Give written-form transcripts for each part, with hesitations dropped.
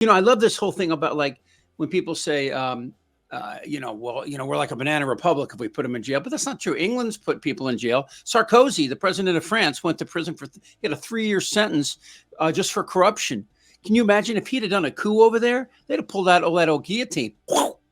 I love this whole thing about like when people say, we're like a banana republic if we put them in jail, but that's not true. England's put people in jail. Sarkozy, the president of France, went to prison he had a 3-year sentence just for corruption. Can you imagine if he'd have done a coup over there? They'd have pulled out that old guillotine.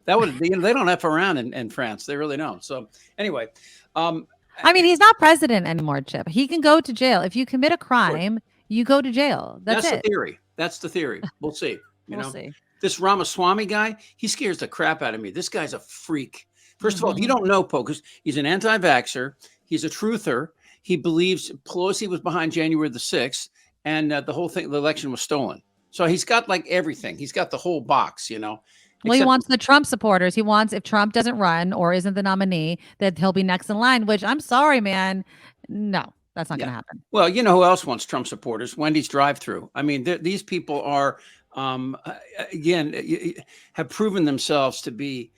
That would they don't F around in France. They really don't. So anyway, I mean, he's not president anymore, Chip. He can go to jail if you commit a crime. You go to jail. That's it. The theory. That's the theory. We'll see. We'll see. This Ramaswamy guy, he scares the crap out of me. This guy's a freak. First of all, if you don't know Poe, because he's an anti-vaxxer, he's a truther. He believes Pelosi was behind January the 6th, and the whole thing, the election was stolen. So he's got like everything. He's got the whole box, Well, he wants the Trump supporters. He wants, if Trump doesn't run or isn't the nominee, that he'll be next in line, which I'm sorry, man. No, that's not going to happen. Well, you know who else wants Trump supporters? Wendy's drive-thru. I mean, these people are, again, have proven themselves to be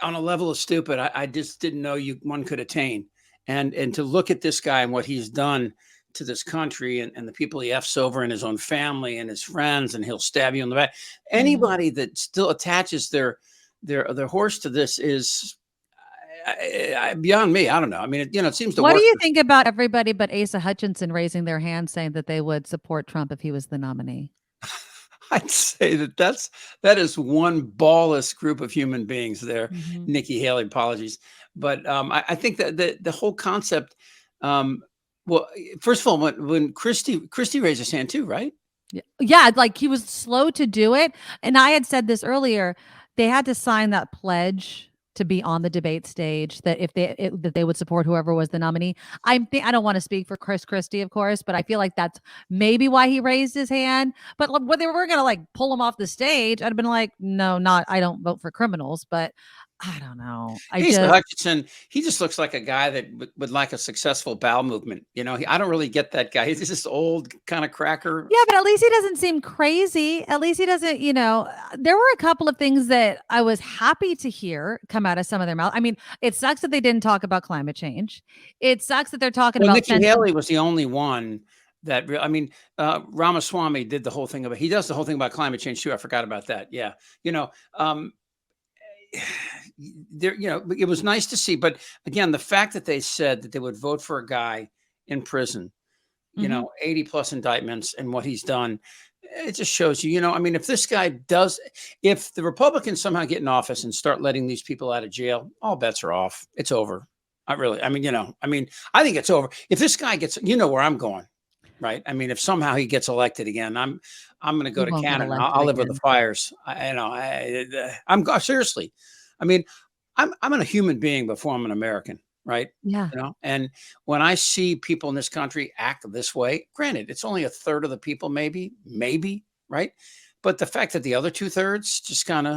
on a level of stupid I just didn't know one could attain. And to look at this guy and what he's done to this country and the people he F's over and his own family and his friends, and he'll stab you in the back. Anybody that still attaches their horse to this is beyond me. I don't know. I mean, it seems to What work. do you think about everybody but Asa Hutchinson raising their hand saying that they would support Trump if he was the nominee? I'd say that is one ballless group of human beings there. Nikki Haley, apologies. But I think that the whole concept, well, first of all, when Christie raised his hand too, right? Yeah, like he was slow to do it. And I had said this earlier, they had to sign that pledge to be on the debate stage that that they would support whoever was the nominee. I don't want to speak for Chris Christie, of course, but I feel like that's maybe why he raised his hand. But when they were going to like pull him off the stage, I'd have been like, no, I don't vote for criminals, but I don't know. Hutchinson, he just looks like a guy that would like a successful bowel movement. I don't really get that guy. He's just old kind of cracker. Yeah, but at least he doesn't seem crazy. At least he doesn't, there were a couple of things that I was happy to hear come out of some of their mouth. I mean, it sucks that they didn't talk about climate change. It sucks that they're talking about Nikki Haley was the only one that, Ramaswamy did the whole thing he does the whole thing about climate change too. I forgot about that. Yeah. It was nice to see, but again, the fact that they said that they would vote for a guy in prison, 80 plus indictments and what he's done, it just shows you, if the Republicans somehow get in office and start letting these people out of jail, all bets are off. It's over. I think it's over. If this guy gets, where I'm going, right? I mean, if somehow he gets elected again, I'm going to go to Canada. I'll live with the fires. I'm seriously. I mean, I'm a human being before I'm an American, right? Yeah. And when I see people in this country act this way, granted, it's only a third of the people, maybe, right? But the fact that the other 2/3 just kind of,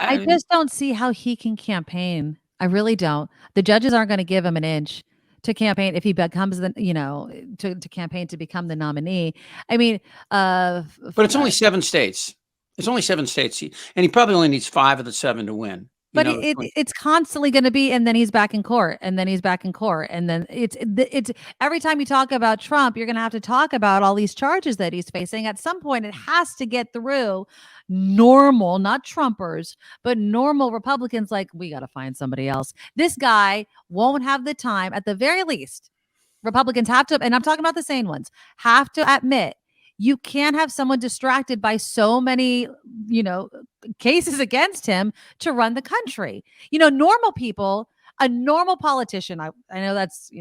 I just don't see how he can campaign. I really don't. The judges aren't going to give him an inch to campaign if he becomes to campaign to become the nominee. I mean, but it's only 7 states. It's only 7 states, and he probably only needs 5 of the 7 to win. But it's constantly going to be, and then he's back in court, and then he's back in court, and then it's every time you talk about Trump, you're going to have to talk about all these charges that he's facing. At some point, it has to get through normal, not Trumpers, but normal Republicans. Like, we got to find somebody else. This guy won't have the time. At the very least, Republicans have to, and I'm talking about the sane ones, have to admit, you can't have someone distracted by so many, cases against him to run the country. Normal people, a normal politician, I know that's,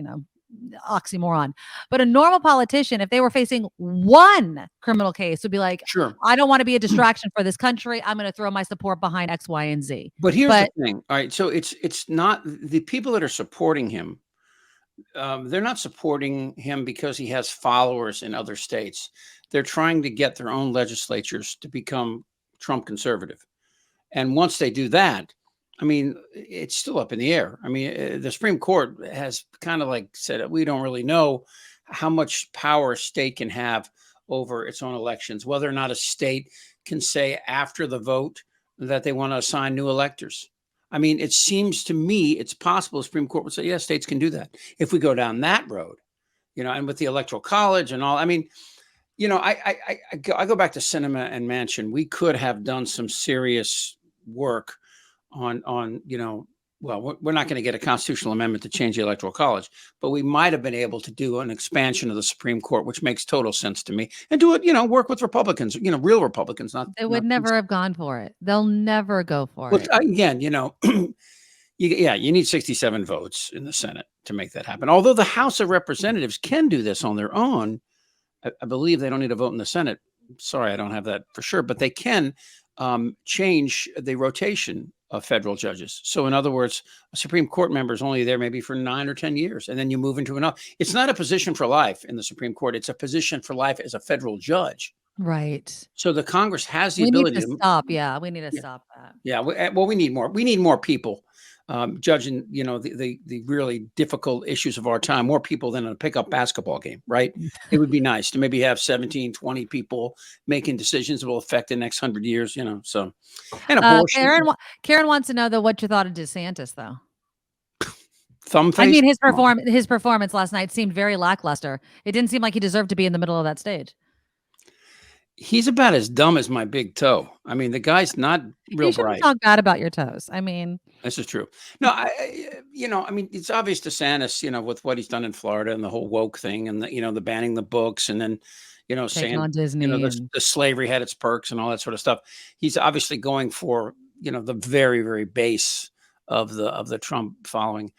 oxymoron, but a normal politician, if they were facing one criminal case, would be like, sure, I don't want to be a distraction for this country. I'm going to throw my support behind X, Y, and Z. But here's the thing. All right. So it's not the people that are supporting him. They're not supporting him because he has followers in other states. They're trying to get their own legislatures to become Trump conservative. And once they do that, I mean, it's still up in the air. I mean, the Supreme Court has kind of like said, we don't really know how much power a state can have over its own elections, whether or not a state can say after the vote that they want to assign new electors. I mean, it seems to me it's possible the Supreme Court would say, yes, states can do that. If we go down that road, and with the Electoral College and all, I mean, I go back to Cinema and Manchin. We could have done some serious work on well, we're not going to get a constitutional amendment to change the Electoral College, but we might have been able to do an expansion of the Supreme Court, which makes total sense to me, and do it, work with Republicans, real Republicans, not They would never have gone for it. They'll never go for well, it. again, you need 67 votes in the Senate to make that happen. Although the House of Representatives can do this on their own, I believe they don't need a vote in the Senate. Sorry, I don't have that for sure, but they can change the rotation of federal judges. So in other words, a Supreme Court member is only there maybe for 9 or 10 years, and then you move into another. It's not a position for life in the Supreme Court. It's a position for life as a federal judge. Right. So the Congress has the We need ability to stop. Yeah, we need to stop that. Yeah, well, we need more. We need more people judging, the really difficult issues of our time. More people than a pickup basketball game, right? It would be nice to maybe have 17, 20 people making decisions that will affect the next 100 years, So, and abortion. Karen wants to know though what you thought of DeSantis though. Thumb face. I mean, his performance last night seemed very lackluster. It didn't seem like he deserved to be in the middle of that stage. He's about as dumb as my big toe. I mean, the guy's not real You shouldn't bright. talk bad about your toes. I mean, this is true. No, I mean, it's obvious DeSantis, with what he's done in Florida and the whole woke thing and the banning the books and then, saying, on Disney the slavery had its perks and all that sort of stuff. He's obviously going for, the very, very base of the Trump following.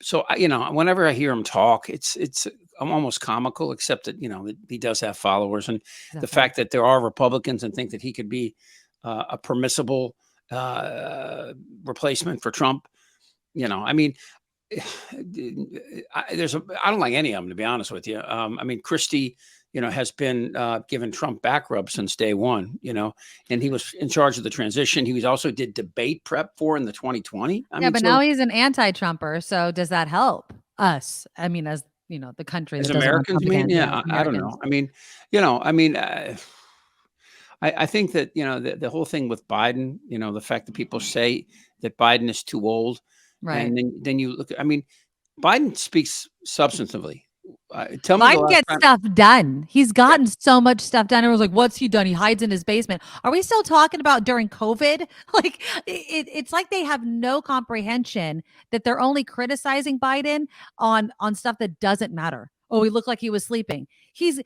So, whenever I hear him talk, I'm almost comical, except that, he does have followers. And the fact that there are Republicans and think that he could be a permissible replacement for Trump, I mean, I don't like any of them, to be honest with you. I mean, Christie, has been given Trump back rub since day one, and he was in charge of the transition. He also did debate prep in the 2020. But now he's an anti-Trumper. So does that help us? I mean, as the country as Americans, I don't know. I mean, I think that, the whole thing with Biden, the fact that people say that Biden is too old. Right. And then you look, I mean, Biden speaks substantively. Tell me Biden gets stuff done. He's gotten so much stuff done. Everyone's like, what's he done? He hides in his basement. Are we still talking about during COVID? Like it's like they have no comprehension that they're only criticizing Biden on stuff that doesn't matter. Oh, he looked like he was sleeping. He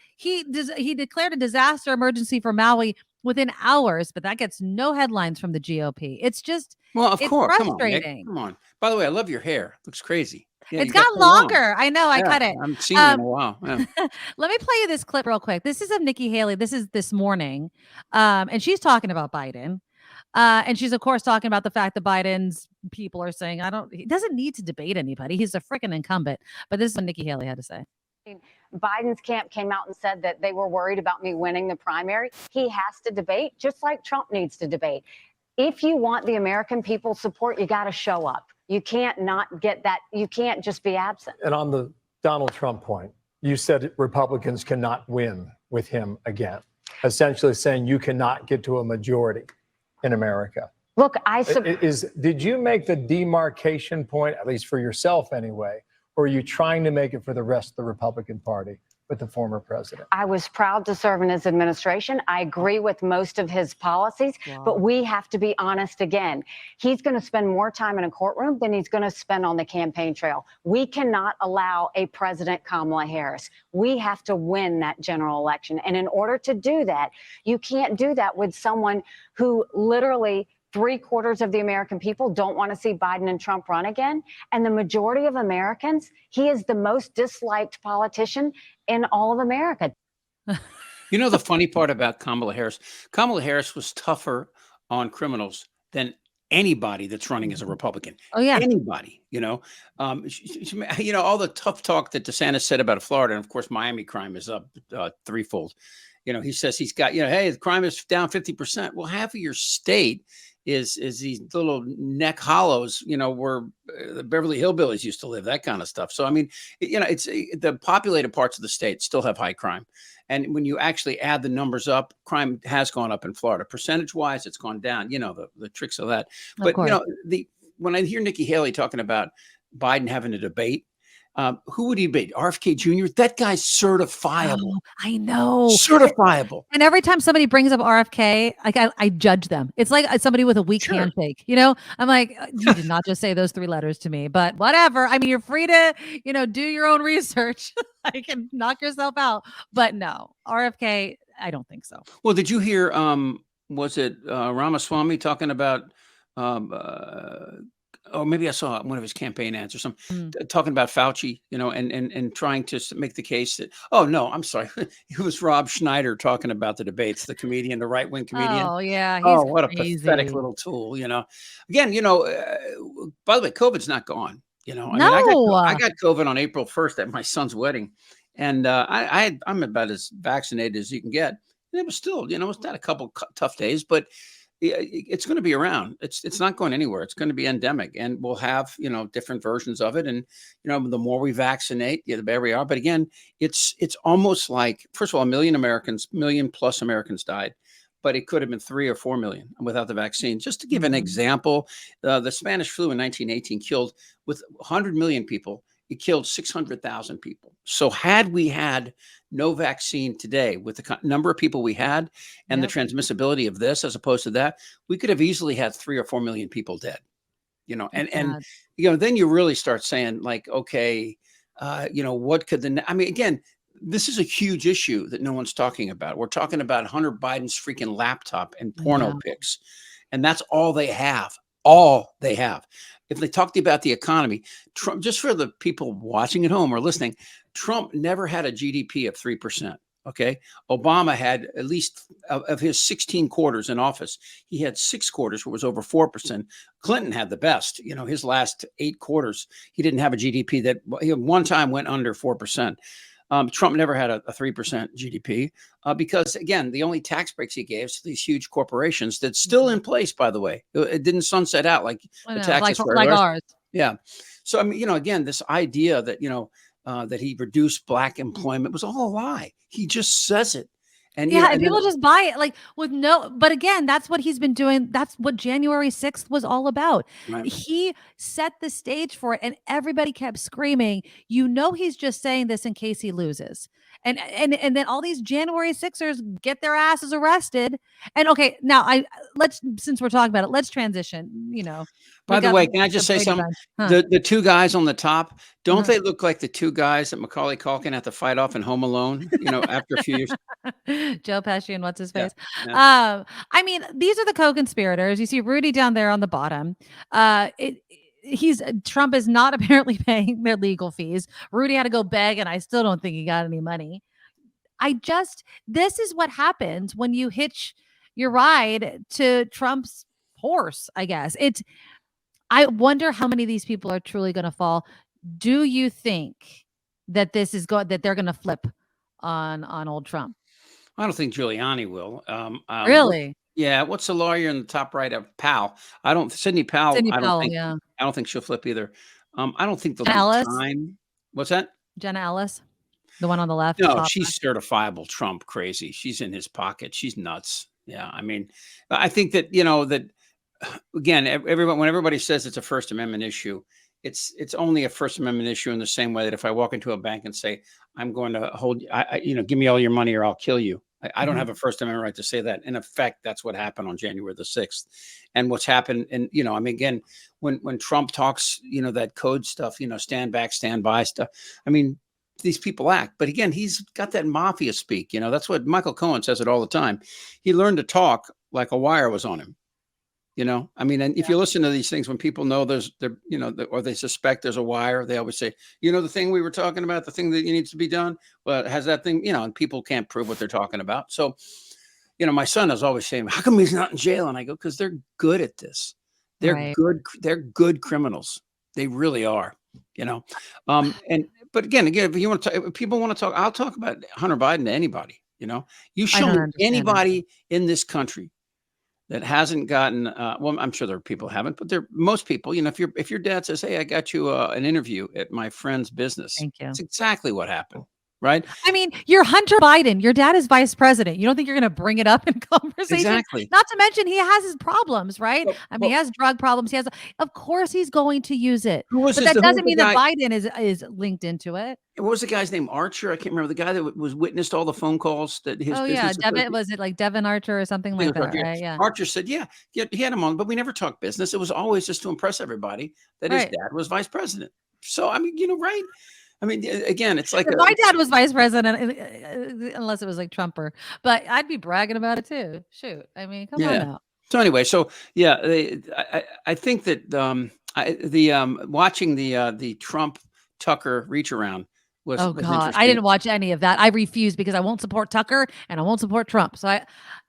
declared a disaster emergency for Maui within hours, but that gets no headlines from the GOP. It's just, well, of course, frustrating. Come on. By the way, I love your hair. Looks crazy. Yeah, it's got longer. I know. I cut it. I haven't seen it in a while. Yeah. Let me play you this clip real quick. This is of Nikki Haley. This is this morning. And she's talking about Biden. And she's, of course, talking about the fact that Biden's people are saying, he doesn't need to debate anybody. He's a freaking incumbent. But this is what Nikki Haley had to say. Biden's camp came out and said that they were worried about me winning the primary. He has to debate, just like Trump needs to debate. If you want the American people's support, you got to show up. You can't not get that. You can't just be absent. And on the Donald Trump point, you said Republicans cannot win with him again, essentially saying you cannot get to a majority in America. Look, did you make the demarcation point, at least for yourself anyway, or are you trying to make it for the rest of the Republican Party with the former president? I was proud to serve in his administration. I agree with most of his policies, but we have to be honest again. He's going to spend more time in a courtroom than he's going to spend on the campaign trail. We cannot allow a President Kamala Harris. We have to win that general election. And in order to do that, you can't do that with someone who literally 3/4 of the American people don't want to see Biden and Trump run again. And the majority of Americans, he is the most disliked politician in all of America. The funny part about Kamala Harris was tougher on criminals than anybody that's running as a Republican. Oh, yeah. Anybody, all the tough talk that DeSantis said about Florida. And of course, Miami crime is up threefold. He says he's got, hey, the crime is down 50%. Well, half of your state is these little neck hollows, where the Beverly Hillbillies used to live, that kind of stuff. So, I mean, it's the populated parts of the state still have high crime. And when you actually add the numbers up, crime has gone up in Florida. Percentage wise, it's gone down, the tricks of that. But, when I hear Nikki Haley talking about Biden having a debate, Who would he be? RFK Jr.? That guy's certifiable. Oh, I know. Certifiable. And every time somebody brings up RFK, like I judge them. It's like somebody with a weak Sure. handshake. You know, I'm like, you did not just say those 3 letters to me, but whatever. I mean, you're free to, do your own research. I can knock yourself out, but no, RFK. I don't think so. Well, did you hear? Was it Ramaswamy talking about? Or maybe I saw one of his campaign ads or something talking about Fauci, and trying to make the case that, oh no, I'm sorry, it was Rob Schneider talking about the debates, the comedian, the right wing comedian. Oh yeah, he's Oh, what crazy. a pathetic little tool, Again, by the way, COVID's not gone. I mean, I got COVID on April 1st at my son's wedding, and I'm about as vaccinated as you can get. And it was still, it's had a couple tough days, but it's going to be around. It's not going anywhere. It's going to be endemic, and we'll have different versions of it. And the more we vaccinate, the better we are. But again, it's almost like, first of all, million plus Americans died, but it could have been 3 or 4 million without the vaccine. Just to give an example, the Spanish flu in 1918 killed, with 100 million people, it killed 600,000 people. So had we had no vaccine today, with the number of people we had and the transmissibility of this as opposed to that, we could have easily had 3 or 4 million people dead. And then you really start saying, like, okay, what could again, this is a huge issue that no one's talking about. We're talking about Hunter Biden's freaking laptop and porno pics, and that's all they have. All they have. If they talk to you about the economy, Trump, just for the people watching at home or listening, Trump never had a GDP of 3%. Okay. Obama had, at least of his 16 quarters in office, he had 6 quarters where it was over 4%. Clinton had the best, his last 8 quarters, he didn't have a GDP that one time went under 4%. Trump never had a 3% GDP because, again, the only tax breaks he gave to these huge corporations that's still in place, by the way. It didn't sunset out like the taxes like ours. Yeah. So, again, this idea that, that he reduced black employment was all a lie. He just says it. And and people just buy it but again, that's what he's been doing. That's what January 6th was all about. Right. He set the stage for it, and everybody kept screaming, he's just saying this in case he loses. And then all these January 6ers get their asses arrested. And okay, now since we're talking about it, let's transition, By the way, can I just say something? The 2 guys on the top, don't they look like the 2 guys that Macaulay Culkin had to fight off in Home Alone, after a few years? Joe Pesci and what's his face? Yeah. These are the co-conspirators. You see Rudy down there on the bottom. Trump is not apparently paying their legal fees. Rudy had to go beg, and I still don't think he got any money. This is what happens when you hitch your ride to Trump's horse, I guess. I wonder how many of these people are truly going to fall. Do you think that that they're going to flip on old Trump? I don't think Giuliani will. Really? Yeah. What's the lawyer in the top right of Powell? Sidney Powell. I don't think she'll flip either. I don't think there'll be time. What's that? Jenna Ellis, the one on the left. No, she's certifiable Trump crazy. She's in his pocket. She's nuts. Yeah. I think that, that again, when everybody says it's a First Amendment issue, it's only a First Amendment issue in the same way that if I walk into a bank and say, I'm going to hold, give me all your money or I'll kill you. I don't have a First Amendment right to say that. In effect, that's what happened on January the 6th. And what's happened, and, again, when Trump talks, that code stuff, stand back, stand by stuff, these people act. But again, he's got that mafia speak. That's what Michael Cohen says it all the time. He learned to talk like a wire was on him. And if you listen to these things, when people know or they suspect there's a wire, they always say, the thing we were talking about, the thing that needs to be done, well, it has that thing, and people can't prove what they're talking about. So, my son is always saying, how come he's not in jail? And I go, because they're good at this. They're good. They're good criminals. They really are, but again, if you want to, if people want to talk, I'll talk about Hunter Biden to anybody, you show me anybody in this country that hasn't gotten, well, I'm sure there are people who haven't, but most people, if your dad says, hey, I got you an interview at my friend's business. Thank you. It's exactly what happened. right? I mean, you're Hunter Biden. Your dad is vice president. You don't think you're going to bring it up in conversation? Exactly. Not to mention he has his problems, right? Well, I mean, he well, has drug problems. He has, of course, he's going to use it. who was But this? that Who was doesn't the mean that guy? Biden is linked into it. What was the guy's name? Archer? I can't remember. The guy that was witnessed all the phone calls that his Oh yeah, business Devin, associate. was it like Devin Archer or something I think like it was that, Archer. Yeah. right? Yeah, Archer said, yeah, he had him on, but we never talked business. It was always just to impress everybody that his right. dad was vice president. So I mean, right? I mean, again, it's like If my dad was vice president, unless it was like Trumper, but I'd be bragging about it too. Shoot, I mean, come on yeah. now. So anyway, so yeah, I think that watching the Trump Tucker reach around Oh was God, I interesting. didn't watch any of that. I refuse because I won't support Tucker and I won't support Trump. So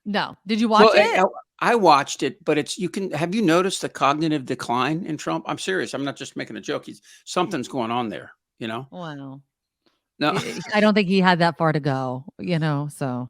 no. Did you watch Well, it? I watched it, but have you noticed the cognitive decline in Trump? I'm serious. I'm not just making a joke. Something's going on there, you know? Well, No. I don't think he had that far to go, so.